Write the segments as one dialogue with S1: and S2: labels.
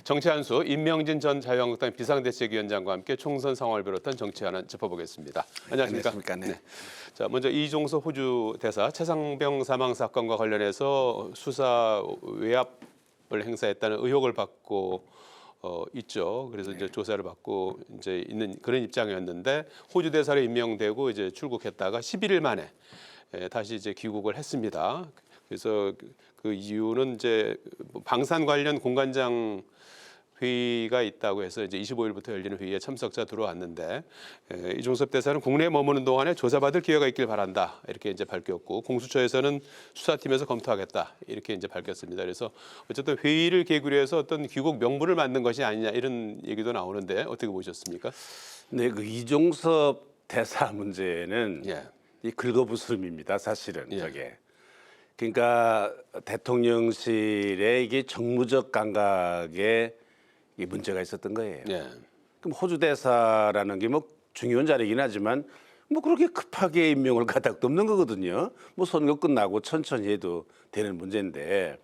S1: 정치 한수 임명진 전 자유한국당 비상대책위원장과 함께 총선 상황을 비롯한 정치 현안 짚어보겠습니다. 안녕하십니까?
S2: 네.
S1: 자, 먼저 이종섭 호주 대사 최상병 사망 사건과 관련해서 수사 외압을 행사했다는 의혹을 받고 있죠. 그래서 이제 조사를 받고 이제 있는 그런 입장이었는데 호주 대사로 임명되고 이제 출국했다가 11일 만에 다시 이제 귀국을 했습니다. 그래서 그 이유는 이제 방산 관련 공관장 회의가 있다고 해서 이제 25일부터 열리는 회의에 참석자 들어왔는데 이종섭 대사는 국내에 머무는 동안에 조사받을 기회가 있길 바란다 이렇게 이제 밝혔고 공수처에서는 수사팀에서 검토하겠다 이렇게 이제 밝혔습니다. 그래서 어쨌든 회의를 계기로 해서 어떤 귀국 명분을 만든 것이 아니냐 이런 얘기도 나오는데 어떻게 보셨습니까?
S2: 네, 그 이종섭 대사 문제는 이 긁어부스럼입니다. 사실은 저게. 그러니까 대통령실에 이게 정무적 감각에 이 문제가 있었던 거예요. 그럼 호주 대사라는 게 뭐 중요한 자리이긴 하지만 뭐 그렇게 급하게 임명을 가닥도 없는 거거든요. 뭐 선거 끝나고 천천히 해도 되는 문제인데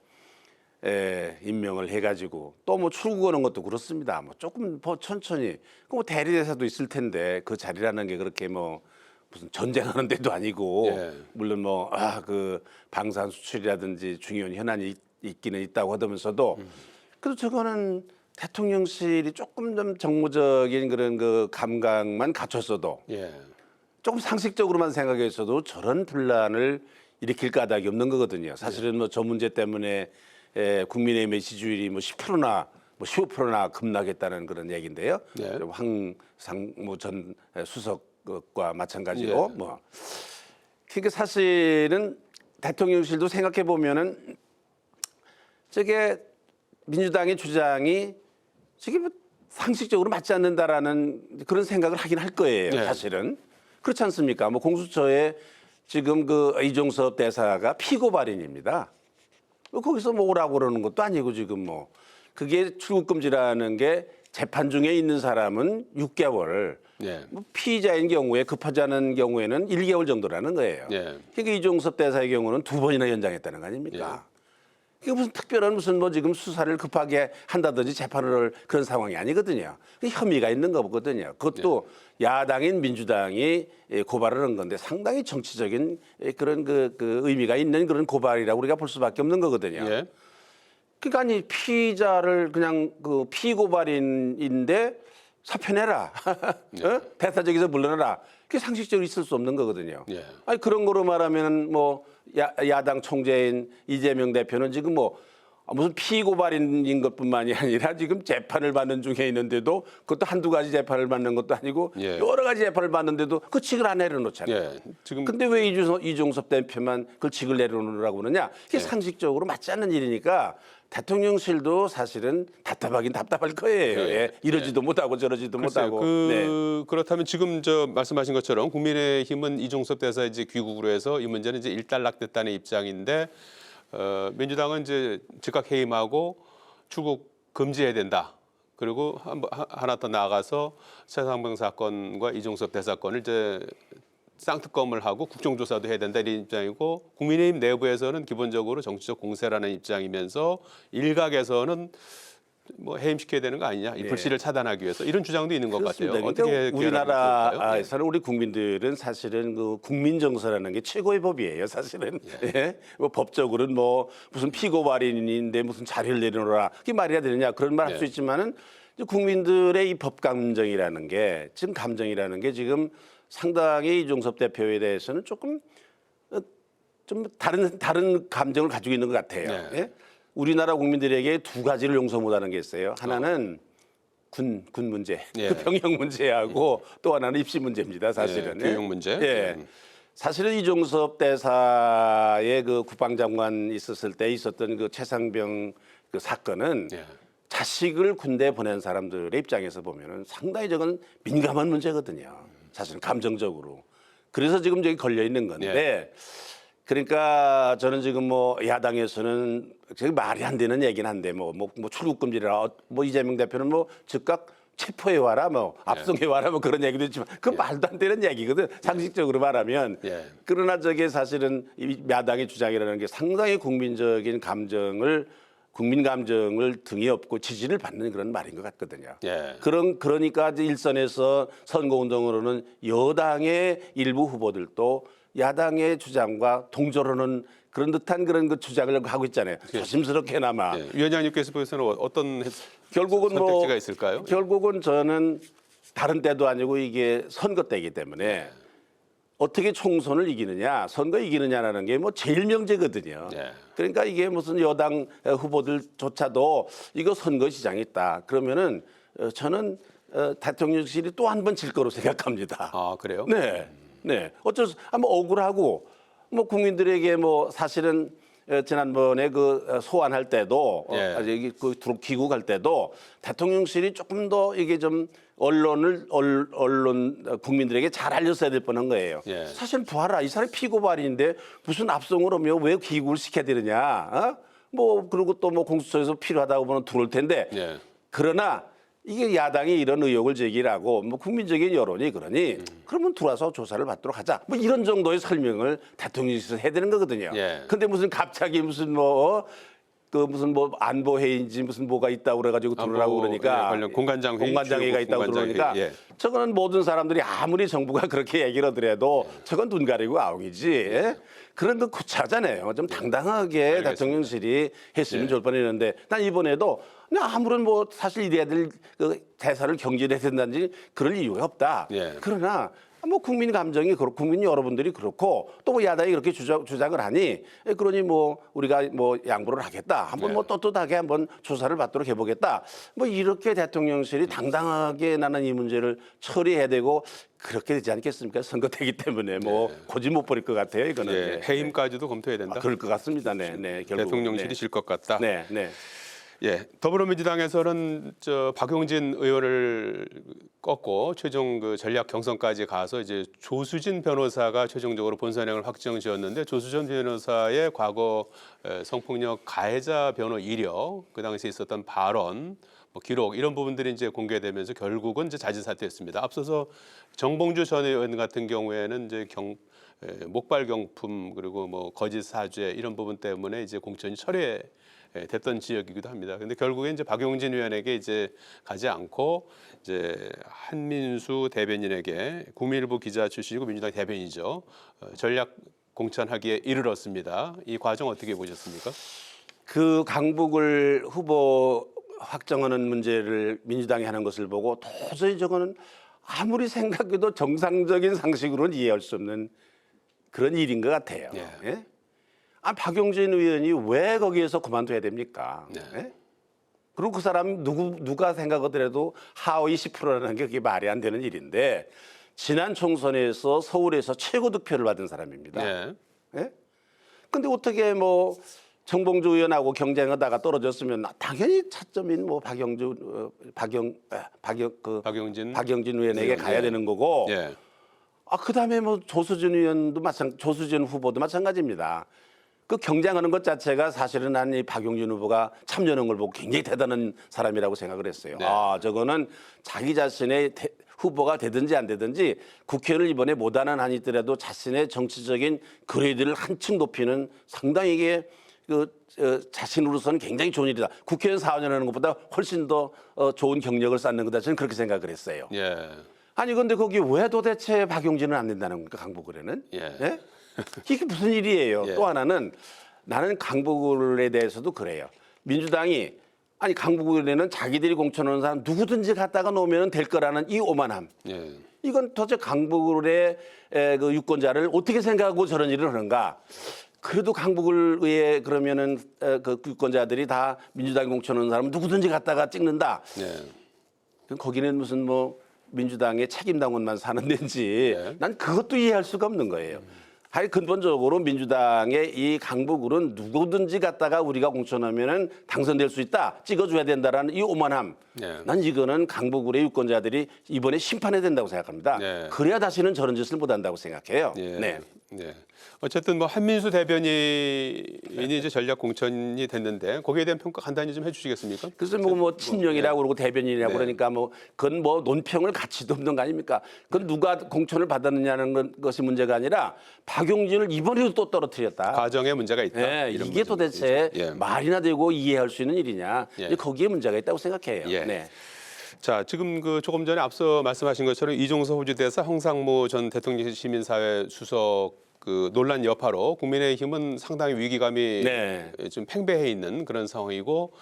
S2: 임명을 해가지고 또 뭐 출국하는 것도 그렇습니다. 뭐 조금 더 천천히 그 뭐 대리대사도 있을 텐데 그 자리라는 게 그렇게 뭐 무슨 전쟁하는 데도 아니고 물론 뭐 그 방산 수출이라든지 중요한 현안이 있기는 있다고 하면서도 그래도 저거는 대통령실이 조금 좀 정무적인 그런 그 감각만 갖췄어도 조금 상식적으로만 생각했어도 저런 분란을 일으킬 까닭이 없는 거거든요. 사실은 뭐 저 문제 때문에 국민의힘의 지지율이 뭐 10%나 뭐 15%나 급락했다는 그런 얘기인데요. 황상무 전 수석과 마찬가지로 뭐 그러니까 사실은 대통령실도 생각해 보면은 저게 민주당의 주장이 저게 뭐 상식적으로 맞지 않는다라는 그런 생각을 하긴 할 거예요. 사실은 그렇지 않습니까? 뭐 공수처에 지금 그 이종섭 대사가 피고발인입니다. 거기서 뭐 오라고 그러는 것도 아니고 지금 뭐 그게 출국 금지라는 게 재판 중에 있는 사람은 6개월, 뭐 피의자인 경우에 급하지 않은 경우에는 1개월 정도라는 거예요. 그러니까 이종섭 대사의 경우는 2번이나 연장했다는 거 아닙니까? 이게 무슨 특별한 무슨 뭐 지금 수사를 급하게 한다든지 재판을 그런 상황이 아니거든요. 혐의가 있는 거거든요. 그것도 야당인 민주당이 고발을 한 건데 상당히 정치적인 그런 그 의미가 있는 그런 고발이라고 우리가 볼 수밖에 없는 거거든요. 그러니까 아니 피의자를 그냥 그 피고발인인데 사표내라, 대사적에서 물러나라. 그게 상식적으로 있을 수 없는 거거든요. 아니 그런 거로 말하면 뭐 야당 총재인 이재명 대표는 지금 뭐 무슨 피고발인인 것뿐만이 아니라 지금 재판을 받는 중에 있는데도 그것도 한두 가지 재판을 받는 것도 아니고 여러 가지 재판을 받는데도 그 칙을 안 내려놓잖아요. 근데 왜 이종섭 대표만 그 칙을 내려놓으라고 그러냐? 이게 상식적으로 맞지 않는 일이니까 대통령실도 사실은 답답하긴 답답할 거예요. 이러지도 못하고 저러지도 못하고.
S1: 그렇다면 지금 저 말씀하신 것처럼 국민의힘은 이종섭 대사 이제 귀국으로 해서 이 문제는 이제 일단락됐다는 입장인데 민주당은 이제 즉각 해임하고 출국 금지해야 된다. 그리고 하나 더 나아가서 최상병 사건과 이종섭 대사 건을 이제 쌍특검을 하고 국정조사도 해야 된다 이런 입장이고 국민의힘 내부에서는 기본적으로 정치적 공세라는 입장이면서 일각에서는 뭐 해임시켜야 되는 거 아니냐, 이 불씨를 차단하기 위해서 이런 주장도 있는 것 같아요. 어떻게
S2: 우리나라에서는 우리 국민들은 사실은 그 국민 정서라는 게 최고의 법이에요. 사실은 뭐 법적으로는 뭐 무슨 피고발인인데 무슨 자리를 내려놓으라 그게 말이야 되느냐 그런 말 할 수 있지만은 국민들의 이 법 감정이라는 게 지금 감정이라는 게 지금 상당히 이종섭 대표에 대해서는 조금 좀 다른 감정을 가지고 있는 것 같아요. 우리나라 국민들에게 두 가지를 용서 못하는 게 있어요. 하나는 군 문제, 그 병역 문제하고 또 하나는 입시 문제입니다. 사실은
S1: 교육 문제.
S2: 사실은 이종섭 대사의 그 국방장관 있었을 때 있었던 그 최상병 그 사건은 자식을 군대 보낸 사람들의 입장에서 보면은 상당히 저건 민감한 문제거든요. 사실은 감정적으로. 그래서 지금 저기 걸려 있는 건데. 그러니까 저는 지금 뭐 야당에서는 말이 안 되는 얘기는 한데 뭐 출국 금지라 뭐 이재명 대표는 뭐 즉각 체포해 와라 뭐 압송해 와라 뭐 그런 얘기도 있지만 그건 말도 안 되는 얘기거든 상식적으로 말하면. 그러나 저게 사실은 이 야당의 주장이라는 게 상당히 국민적인 감정을 국민 감정을 등에 업고 지지를 받는 그런 말인 것 같거든요.
S1: 예.
S2: 그러니까 이제 일선에서 선거운동으로는 여당의 일부 후보들도 야당의 주장과 동조하는 그런 듯한 그런 그 주장을 하고 있잖아요. 조심스럽게나마.
S1: 예. 위원장님께서 보셔서는 어떤
S2: 결국은
S1: 선택지가 있을까요?
S2: 결국은 저는 다른 때도 아니고 이게 선거 때이기 때문에 어떻게 총선을 이기느냐, 선거 이기느냐라는 게 뭐 제일 명제거든요.
S1: 예.
S2: 그러니까 이게 무슨 여당 후보들조차도 이거 선거 시장이 있다. 그러면은 저는 대통령실이 또 한 번 질 거로 생각합니다.
S1: 아, 그래요?
S2: 네, 네. 어쩔 수, 한번 억울하고 뭐 국민들에게 뭐 사실은 지난번에 그 소환할 때도
S1: 예.
S2: 여기 그 귀국할 때도 대통령실이 조금 더 이게 좀 언론 국민들에게 잘 알렸어야 될 뻔한 거예요.
S1: 예.
S2: 사실 봐라 이 사람이 피고발인데 무슨 압송을 하면 왜 귀국을 시켜야 되느냐? 어? 뭐 그리고 또 뭐 공수처에서 필요하다고 보면 들어올 텐데.
S1: 예.
S2: 그러나 이게 야당이 이런 의혹을 제기하고 뭐 국민적인 여론이 그러니 그러면 들어와서 조사를 받도록 하자. 뭐 이런 정도의 설명을 대통령실에서 해야 되는 거거든요.
S1: 예.
S2: 근데 무슨 갑자기 무슨 무슨 안보 회의인지 무슨 뭐가 있다고 그래가지고 들어오라고 그러니까
S1: 관련 공관장 회의,
S2: 공관장회가
S1: 주요
S2: 있다고
S1: 공관장
S2: 들어오니까
S1: 회의, 예.
S2: 저거는 모든 사람들이 아무리 정부가 그렇게 얘기를 하더라도 저건 눈 가리고 아웅이지. 예? 그런 거 구차하잖아요. 좀 당당하게
S1: 알겠습니다.
S2: 대통령실이 했으면
S1: 예.
S2: 좋을 뻔했는데 난 이번에도 그냥 아무런 뭐 사실 이래야 될 그 대사를 경질해야 된다든지 그럴 이유가 없다.
S1: 예.
S2: 그러나 뭐 국민 감정이 그렇고 국민 여러분들이 그렇고 또 뭐 야당이 그렇게 주장을 하니 그러니 뭐 우리가 뭐 양보를 하겠다. 한번
S1: 네.
S2: 뭐 떳떳하게 한번 조사를 받도록 해보겠다. 뭐 이렇게 대통령실이 당당하게 나는 이 문제를 처리해야 되고 그렇게 되지 않겠습니까? 선거되기 때문에 뭐 고집 못 버릴 것 같아요. 이거는
S1: 예. 해임까지도 검토해야 된다.
S2: 그럴 것 같습니다. 네, 네. 결국
S1: 대통령실이 질 것 같다.
S2: 네, 네.
S1: 예, 더불어민주당에서는 박용진 의원을 꺾고 최종 그 전략 경선까지 가서 이제 조수진 변호사가 최종적으로 본선행을 확정지었는데 조수진 변호사의 과거 성폭력 가해자 변호 이력, 그 당시에 있었던 발언, 뭐 기록 이런 부분들이 이제 공개되면서 결국은 이제 자진 사퇴했습니다. 앞서서 정봉주 전 의원 같은 경우에는 이제 목발 경품 그리고 뭐 거짓 사죄 이런 부분 때문에 이제 공천이 철회됐던 지역이기도 합니다. 근데 결국에 이제 박용진 의원에게 이제 가지 않고 이제 한민수 대변인에게 국민일보 기자 출신이고 민주당 대변인이죠. 전략 공천하기에 이르렀습니다. 이 과정 어떻게 보셨습니까?
S2: 그 강북을 후보 확정하는 문제를 민주당이 하는 것을 보고 도저히 저거는 아무리 생각해도 정상적인 상식으로는 이해할 수 없는 그런 일인 것 같아요.
S1: 예.
S2: 예? 박용진 의원이 왜 거기에서 그만둬야 됩니까?
S1: 네.
S2: 예? 그리고 그 사람 누가 생각하더라도 하위 10%라는 게 그게 말이 안 되는 일인데 지난 총선에서 서울에서 최고 득표를 받은 사람입니다.
S1: 예.
S2: 예? 근데 어떻게 뭐 정봉주 의원하고 경쟁하다가 떨어졌으면 당연히 차점인 뭐 박용진 의원에게 가야 되는 거고.
S1: 예.
S2: 그다음에 뭐 조수진 후보도 마찬가지입니다. 그 경쟁하는 것 자체가 사실은 난 이 박용진 후보가 참여하는 걸 보고 굉장히 대단한 사람이라고 생각을 했어요.
S1: 네.
S2: 저거는 자기 자신의 후보가 되든지 안 되든지 국회의원을 이번에 못하는 한이 있더라도 자신의 정치적인 그레이드를 한층 높이는 상당히 이게 자신으로서는 굉장히 좋은 일이다. 국회의원 4년 하는 것보다 훨씬 더 좋은 경력을 쌓는 거다. 저는 그렇게 생각을 했어요.
S1: 예.
S2: 아니 근데 거기 왜 도대체 박용진은 안 된다는 겁니까? 강북을에는?
S1: 예.
S2: 예? 이게 무슨 일이에요?
S1: 예.
S2: 또 하나는 나는 강북을에 대해서도 그래요. 민주당이 아니 강북을에는 자기들이 공천하는 사람 누구든지 갖다가 놓으면 될 거라는 이 오만함.
S1: 예.
S2: 이건 도대체 강북을의 그 유권자를 어떻게 생각하고 저런 일을 하는가? 그래도 강북을에 그러면은 그 유권자들이 다 민주당 공천하는 사람 누구든지 갖다가 찍는다.
S1: 예.
S2: 그럼 거기는 무슨 뭐 민주당의 책임당원만 사는 데인지
S1: 네.
S2: 난 그것도 이해할 수가 없는 거예요. 하여 근본적으로 민주당의 이 강북을은 누구든지 갖다가 우리가 공천하면은 당선될 수 있다, 찍어줘야 된다라는 이 오만함.
S1: 네.
S2: 난 이거는 강북을의 유권자들이 이번에 심판해야 된다고 생각합니다.
S1: 네.
S2: 그래야 다시는 저런 짓을 못 한다고 생각해요.
S1: 예.
S2: 네.
S1: 네. 어쨌든 뭐 한민수 대변인이 이제 전략 공천이 됐는데 거기에 대한 평가 간단히 좀 해주시겠습니까?
S2: 그래서 뭐 친명이라고 그러고 대변인이라고
S1: 네.
S2: 그러니까 뭐 그건 뭐 논평을 가치도 없는 거 아닙니까? 그건 누가 공천을 받았느냐는 것이 문제가 아니라 박용진을 이번에도 또 떨어뜨렸다.
S1: 과정에 문제가 있다.
S2: 네,
S1: 이런
S2: 이게 도대체
S1: 예.
S2: 말이나 되고 이해할 수 있는 일이냐?
S1: 예.
S2: 거기에 문제가 있다고 생각해요.
S1: 예.
S2: 네.
S1: 자, 지금 그 조금 전에 앞서 말씀하신 것처럼 이종서 호주 대사, 홍상무 전 대통령 시민사회 수석 그 논란 여파로 국민의힘은 상당히 위기감이
S2: 네.
S1: 좀 팽배해 있는 그런 상황이고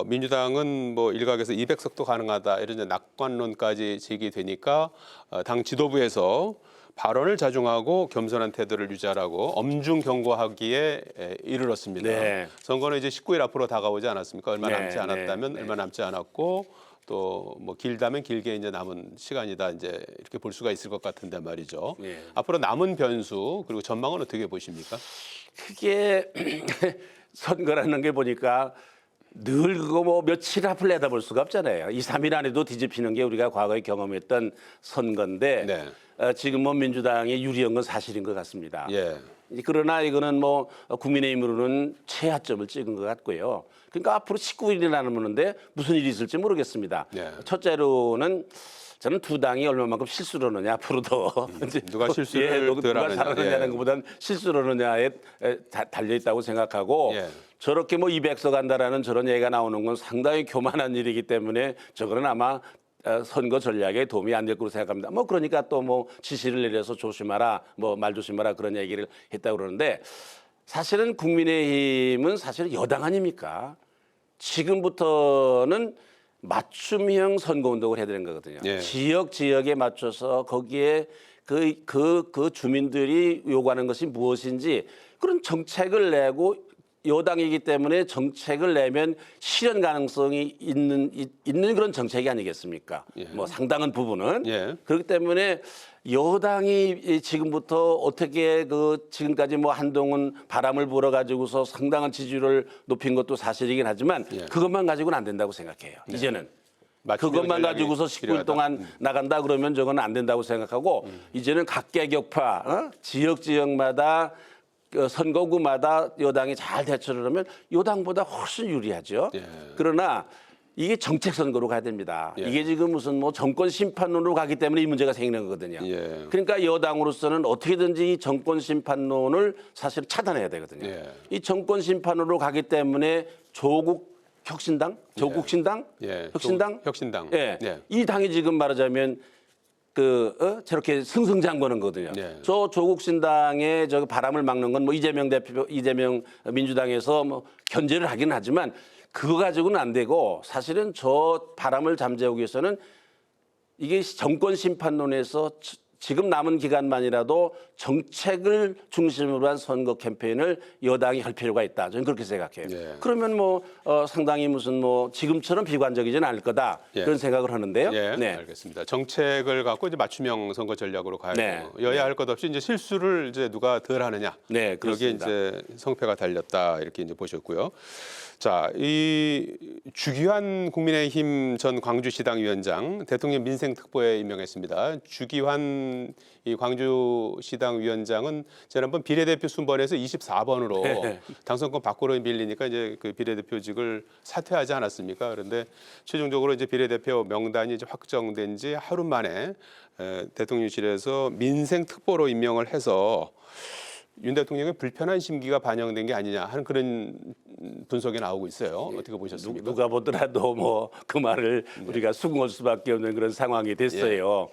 S1: 민주당은 뭐 일각에서 200석도 가능하다 이런 이제 낙관론까지 제기되니까 당 지도부에서 발언을 자중하고 겸손한 태도를 유지하라고 엄중 경고하기에 이르렀습니다.
S2: 네.
S1: 선거는 이제 19일 앞으로 다가오지 않았습니까? 얼마
S2: 네,
S1: 남지 않았다면
S2: 네.
S1: 얼마 남지 않았고 또 뭐 길다면 길게 이제 남은 시간이다 이제 이렇게 볼 수가 있을 것 같은데 말이죠.
S2: 네.
S1: 앞으로 남은 변수 그리고 전망은 어떻게 보십니까?
S2: 그게 선거라는 게 보니까 늘 그거 뭐 며칠 앞을 내다볼 수가 없잖아요. 2, 3일 안에도 뒤집히는 게 우리가 과거에 경험했던 선거인데
S1: 네.
S2: 지금 뭐 민주당이 유리한 건 사실인 것 같습니다.
S1: 예.
S2: 그러나 이거는 뭐 국민의힘으로는 최하점을 찍은 것 같고요. 그러니까 앞으로 19일이 남았는데 무슨 일이 있을지 모르겠습니다.
S1: 네.
S2: 첫째로는 저는 두 당이 얼마만큼 실수를 하느냐 앞으로도 이제
S1: 누가 실수를
S2: 누가
S1: 덜 하느냐.
S2: 잘하느냐는
S1: 예.
S2: 것보다는 실수를 하느냐에 달려 있다고 생각하고
S1: 예.
S2: 저렇게 뭐 200석 한다라는 저런 얘기가 나오는 건 상당히 교만한 일이기 때문에 저거는 아마 선거 전략에 도움이 안 될 거로 생각합니다. 뭐 그러니까 또 뭐 지시를 내려서 조심하라, 뭐 말 조심하라 그런 얘기를 했다고 그러는데 사실은 국민의힘은 사실 여당 아닙니까? 지금부터는 맞춤형 선거운동을 해야 되는 거거든요.
S1: 예.
S2: 지역에 맞춰서 거기에 그 주민들이 요구하는 것이 무엇인지 그런 정책을 내고 여당이기 때문에 정책을 내면 실현 가능성이 있는 그런 정책이 아니겠습니까?
S1: 예.
S2: 뭐 상당한 부분은
S1: 예.
S2: 그렇기 때문에 여당이 지금부터 어떻게 그 지금까지 뭐 한동훈 바람을 불어 가지고서 상당한 지지율을 높인 것도 사실이긴 하지만
S1: 예.
S2: 그것만 가지고는 안 된다고 생각해요. 이제는.
S1: 맞춤형
S2: 그것만
S1: 전략이
S2: 가지고서 19일
S1: 필요하다.
S2: 동안 나간다 그러면 저건 안 된다고 생각하고 이제는 각계격파 지역마다 선거구마다 여당이 잘 대처를 하면 여당보다 훨씬 유리하죠.
S1: 예.
S2: 그러나 이게 정책 선거로 가야 됩니다.
S1: 예.
S2: 이게 지금 무슨 뭐 정권 심판론으로 가기 때문에 이 문제가 생기는 거거든요.
S1: 예.
S2: 그러니까 여당으로서는 어떻게든지 이 정권 심판론을 사실 차단해야 되거든요.
S1: 예.
S2: 이 정권 심판으로 가기 때문에 조국 혁신당, 조국신당,
S1: 예.
S2: 혁신당,
S1: 혁신당.
S2: 예.
S1: 예.
S2: 이 당이 지금 말하자면 저렇게 승승장구하는 거거든요.
S1: 네.
S2: 저 조국 신당의 저 바람을 막는 건 뭐 이재명 민주당에서 뭐 견제를 하긴 하지만 그거 가지고는 안 되고 사실은 저 바람을 잠재우기 위해서는 이게 정권 심판론에서 지금 남은 기간만이라도 정책을 중심으로 한 선거 캠페인을 여당이 할 필요가 있다. 저는 그렇게 생각해요.
S1: 예.
S2: 그러면 뭐 상당히 무슨 뭐 지금처럼 비관적이지는 않을 거다.
S1: 예.
S2: 그런 생각을 하는데요.
S1: 예,
S2: 네.
S1: 알겠습니다. 정책을 갖고 이제 맞춤형 선거 전략으로 가야
S2: 네.
S1: 되고 여야 할 것 없이 이제 실수를 이제 누가 덜 하느냐.
S2: 네,
S1: 여기에
S2: 그렇습니다.
S1: 이제 성패가 달렸다 이렇게 이제 보셨고요. 자, 이 주기환 국민의힘 전 광주시당 위원장 대통령 민생특보에 임명했습니다. 주기환 이 광주시당 위원장은 지난번 비례대표 순번에서 24번으로
S2: 네.
S1: 당선권 밖으로 밀리니까 이제 그 비례대표직을 사퇴하지 않았습니까? 그런데 최종적으로 이제 비례대표 명단이 이제 확정된 지 하루 만에 대통령실에서 민생특보로 임명을 해서 윤 대통령의 불편한 심기가 반영된 게 아니냐 하는 그런 분석이 나오고 있어요. 어떻게 보셨습니까?
S2: 누가 보더라도 뭐 그 말을 우리가 수긍할 수밖에 없는 그런 상황이 됐어요.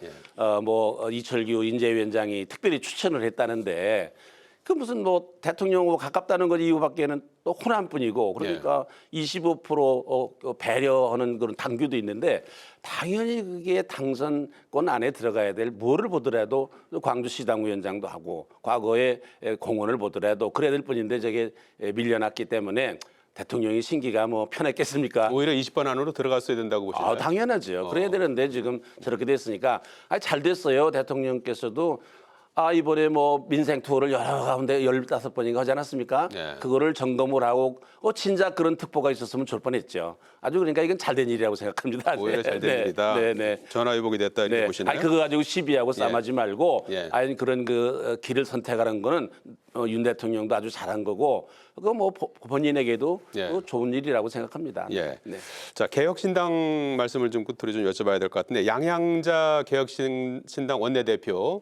S2: 뭐 이철규 인재위원장이 특별히 추천을 했다는데 그 무슨 뭐 대통령하고 가깝다는 것 이유밖에는 또 호남뿐이고 그러니까 25% 배려하는 그런 당규도 있는데 당연히 그게 당선권 안에 들어가야 될 뭐를 보더라도 광주시당 위원장도 하고 과거에 공헌을 보더라도 그래야 될 뿐인데 저게 밀려났기 때문에 대통령이 심기가 뭐 편했겠습니까?
S1: 오히려 20번 안으로 들어갔어야 된다고 보시나요?
S2: 당연하죠. 그래야 되는데 지금 저렇게 됐으니까 잘 됐어요. 대통령께서도 이번에 뭐 민생 투어를 여러 가운데 15번인가 하지 않았습니까?
S1: 네.
S2: 그거를 점검을 하고 진짜 그런 특보가 있었으면 좋을 뻔했죠. 아주 그러니까 이건 잘된 일이라고 생각합니다.
S1: 오히려 잘된 일이다.
S2: 네.
S1: 전화위복이 됐다 이렇게 보시나요?
S2: 그거 가지고 시비하고 싸움하지 말고
S1: 예.
S2: 그런 그 길을 선택하는 거는 윤 대통령도 아주 잘한 거고 그거 뭐 본인에게도
S1: 예.
S2: 좋은 일이라고 생각합니다.
S1: 예.
S2: 네.
S1: 자, 개혁신당 말씀을 좀 끝으로 좀 여쭤봐야 될 것 같은데 양양자 개혁신당 원내대표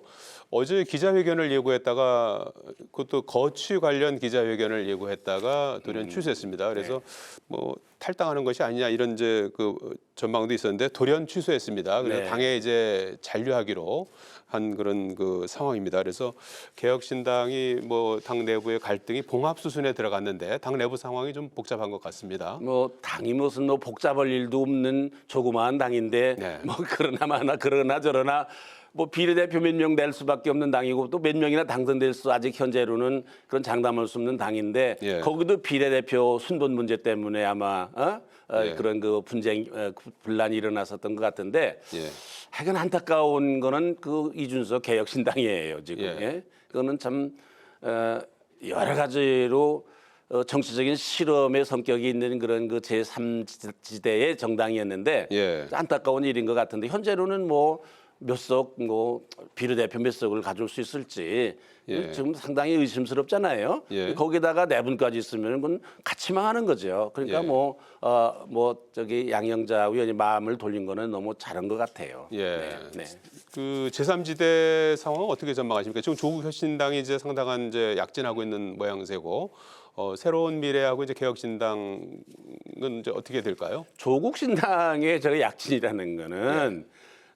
S1: 어제 기자회견을 예고했다가 그것도 거취 관련 기자회견을 예고했다가 돌연 취소했습니다. 그래서 뭐 탈당하는 것이 아니냐 이런 이제 그 전망도 있었는데 돌연 취소했습니다. 그래서
S2: 네.
S1: 당에 이제 잔류하기로 한 그런 그 상황입니다. 그래서 개혁신당이 뭐 당 내부의 갈등이 봉합 수순에 들어갔는데 당 내부 상황이 좀 복잡한 것 같습니다.
S2: 뭐 당이 무슨 뭐 복잡할 일도 없는 조그마한 당인데
S1: 네.
S2: 뭐 그러나 저러나 뭐 비례대표 몇 명 낼 수밖에 없는 당이고 또 몇 명이나 당선될 수 아직 현재로는 그런 장담할 수 없는 당인데
S1: 예.
S2: 거기도 비례대표 순번 문제 때문에 아마
S1: 예.
S2: 그런 그 분란이 일어났었던 것 같은데
S1: 예.
S2: 하여간 안타까운 거는 그 이준석 개혁신당이에요 지금.
S1: 예.
S2: 예. 그거는 참 여러 가지로 정치적인 실험의 성격이 있는 그런 그 제3지대의 정당이었는데
S1: 예.
S2: 안타까운 일인 것 같은데 현재로는 뭐 몇 석 뭐 비례대표 몇 석을 가질 수 있을지
S1: 예.
S2: 지금 상당히 의심스럽잖아요.
S1: 예.
S2: 거기다가 내분까지 있으면 그건 같이 망하는 거죠. 그러니까
S1: 예.
S2: 뭐 저기 양영자 의원이 마음을 돌린 거는 너무 잘한 것 같아요.
S1: 예.
S2: 네.
S1: 그 제3지대 상황은 어떻게 전망하십니까? 지금 조국 혁신당이 이제 상당한 이제 약진하고 있는 모양새고 새로운 미래하고 이제 개혁신당은 이제 어떻게 될까요?
S2: 조국 신당의 저 약진이라는 거는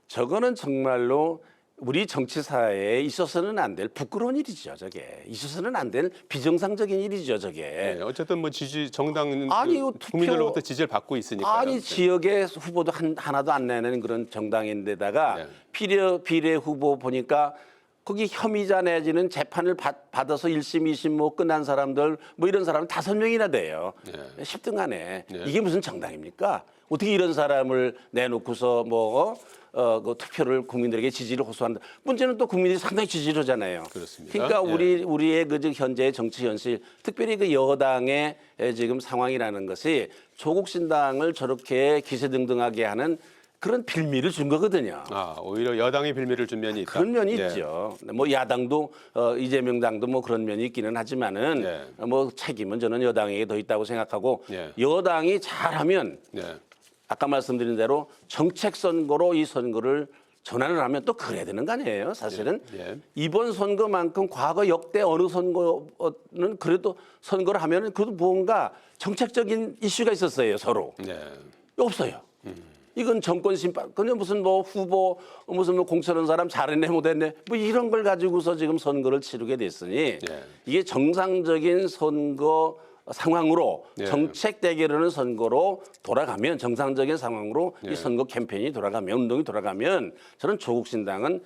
S2: 저거는 정말로 우리 정치사에 있어서는 안 될 부끄러운 일이죠. 저게 있어서는 안 될 비정상적인 일이죠. 저게.
S1: 네, 어쨌든 뭐 정당
S2: 아니,
S1: 그
S2: 이거 투표-
S1: 국민들로부터 지지를 받고 있으니까요.
S2: 아니 지역의 후보도 하나도 안 내는 그런 정당인데다가
S1: 네.
S2: 비례 후보 보니까 거기 혐의자 내지는 재판을 받아서 1심, 2심 뭐 끝난 사람들 뭐 이런 사람은 5명이나 돼요.
S1: 네.
S2: 10등 안에.
S1: 네.
S2: 이게 무슨 정당입니까? 어떻게 이런 사람을 내놓고서 그 투표를 국민들에게 지지를 호소한다. 문제는 또 국민들이 상당히 지지를 하잖아요.
S1: 그렇습니다.
S2: 그러니까
S1: 예.
S2: 우리의 그 현재의 정치 현실, 특별히 그 여당의 지금 상황이라는 것이 조국 신당을 저렇게 기세등등하게 하는 그런 빌미를 준 거거든요.
S1: 오히려 여당이 빌미를 준 면이 있다.
S2: 그런 면이
S1: 예.
S2: 있죠. 뭐 야당도 이재명 당도 뭐 그런 면이 있기는 하지만은
S1: 예.
S2: 뭐 책임은 저는 여당에게 더 있다고 생각하고
S1: 예.
S2: 여당이 잘하면
S1: 예.
S2: 아까 말씀드린 대로 정책 선거로 이 선거를 전환을 하면 또 그래야 되는 거 아니에요? 사실은
S1: 예. 이번
S2: 이번 선거만큼 과거 역대 어느 선거는 그래도 선거를 하면은 그래도 뭔가 정책적인 이슈가 있었어요 서로.
S1: 네.
S2: 없어요. 이건 정권 심판, 그냥 무슨 뭐 후보, 무슨 뭐 공천한 사람 잘했네 못했네, 뭐 이런 걸 가지고서 지금 선거를 치르게 됐으니
S1: 예.
S2: 이게 정상적인 선거 상황으로
S1: 예.
S2: 정책 대결하는 선거로 돌아가면 정상적인 상황으로
S1: 예.
S2: 이 선거 캠페인이 돌아가면 운동이 돌아가면 저는 조국 신당은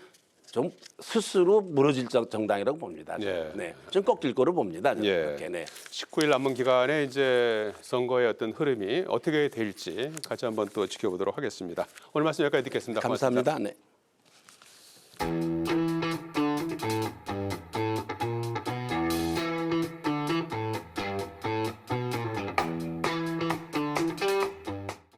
S2: 좀 스스로 무너질 정당이라고 봅니다.
S1: 예.
S2: 네, 좀 꺾일 거로 봅니다. 저는
S1: 예.
S2: 그렇게. 네.
S1: 19일 남은 기간에 이제 선거의 어떤 흐름이 어떻게 될지 같이 한번 또 지켜보도록 하겠습니다. 오늘 말씀 여기까지 듣겠습니다. 고맙습니다.
S2: 감사합니다. 네.